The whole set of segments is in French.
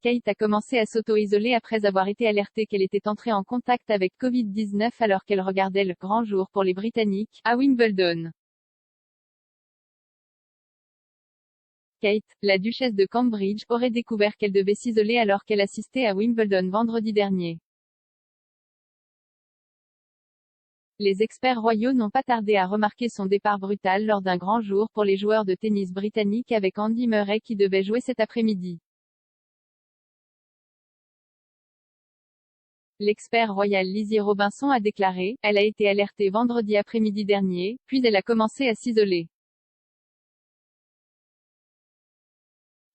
Kate a commencé à s'auto-isoler après avoir été alertée qu'elle était entrée en contact avec Covid-19 alors qu'elle regardait le grand jour pour les Britanniques, à Wimbledon. Kate, la duchesse de Cambridge, aurait découvert qu'elle devait s'isoler alors qu'elle assistait à Wimbledon vendredi dernier. Les experts royaux n'ont pas tardé à remarquer son départ brutal lors d'un grand jour pour les joueurs de tennis britanniques avec Andy Murray qui devait jouer cet après-midi. L'expert royal Lizzie Robinson a déclaré, elle a été alertée vendredi après-midi dernier, puis elle a commencé à s'isoler.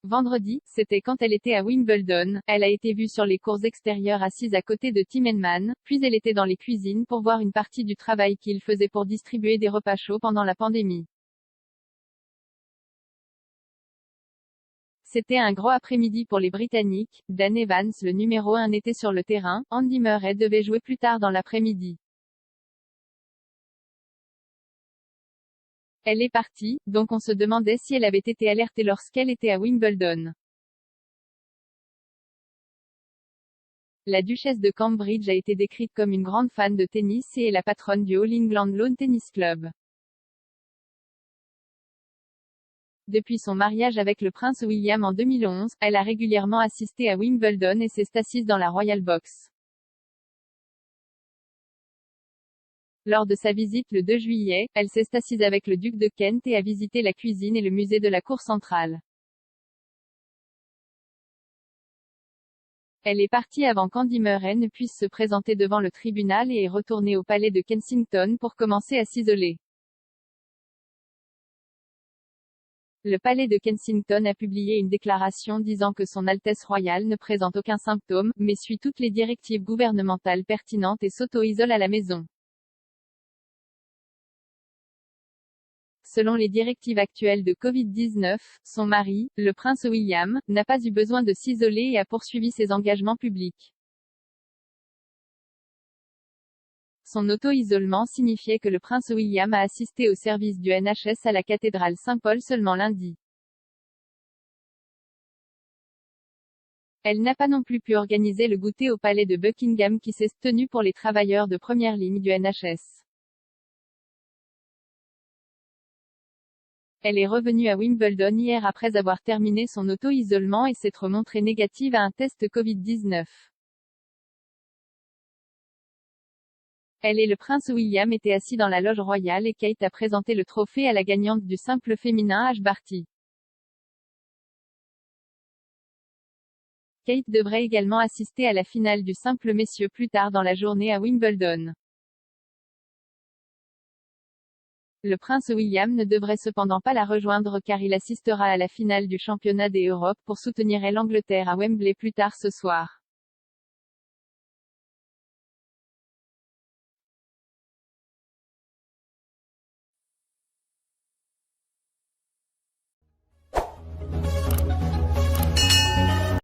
Vendredi, c'était quand elle était à Wimbledon, elle a été vue sur les cours extérieurs assise à côté de Tim Henman, puis elle était dans les cuisines pour voir une partie du travail qu'il faisait pour distribuer des repas chauds pendant la pandémie. C'était un gros après-midi pour les Britanniques. Dan Evans, le numéro 1, était sur le terrain, Andy Murray devait jouer plus tard dans l'après-midi. Elle est partie, donc on se demandait si elle avait été alertée lorsqu'elle était à Wimbledon. La duchesse de Cambridge a été décrite comme une grande fan de tennis et est la patronne du All England Lawn Tennis Club. Depuis son mariage avec le prince William en 2011, elle a régulièrement assisté à Wimbledon et s'est assise dans la Royal Box. Lors de sa visite le 2 juillet, elle s'est assise avec le duc de Kent et a visité la cuisine et le musée de la cour centrale. Elle est partie avant qu'Andy Murray ne puisse se présenter devant le tribunal et est retournée au palais de Kensington pour commencer à s'isoler. Le palais de Kensington a publié une déclaration disant que Son Altesse royale ne présente aucun symptôme, mais suit toutes les directives gouvernementales pertinentes et s'auto-isole à la maison. Selon les directives actuelles de Covid-19, son mari, le prince William, n'a pas eu besoin de s'isoler et a poursuivi ses engagements publics. Son auto-isolement signifiait que le prince William a assisté au service du NHS à la cathédrale Saint-Paul seulement lundi. Elle n'a pas non plus pu organiser le goûter au palais de Buckingham qui s'est tenu pour les travailleurs de première ligne du NHS. Elle est revenue à Wimbledon hier après avoir terminé son auto-isolement et s'être montrée négative à un test Covid-19. Elle et le prince William étaient assis dans la loge royale et Kate a présenté le trophée à la gagnante du simple féminin Ash Barty. Kate devrait également assister à la finale du simple messieurs plus tard dans la journée à Wimbledon. Le prince William ne devrait cependant pas la rejoindre car il assistera à la finale du championnat des Europes pour soutenir l'Angleterre à Wembley plus tard ce soir.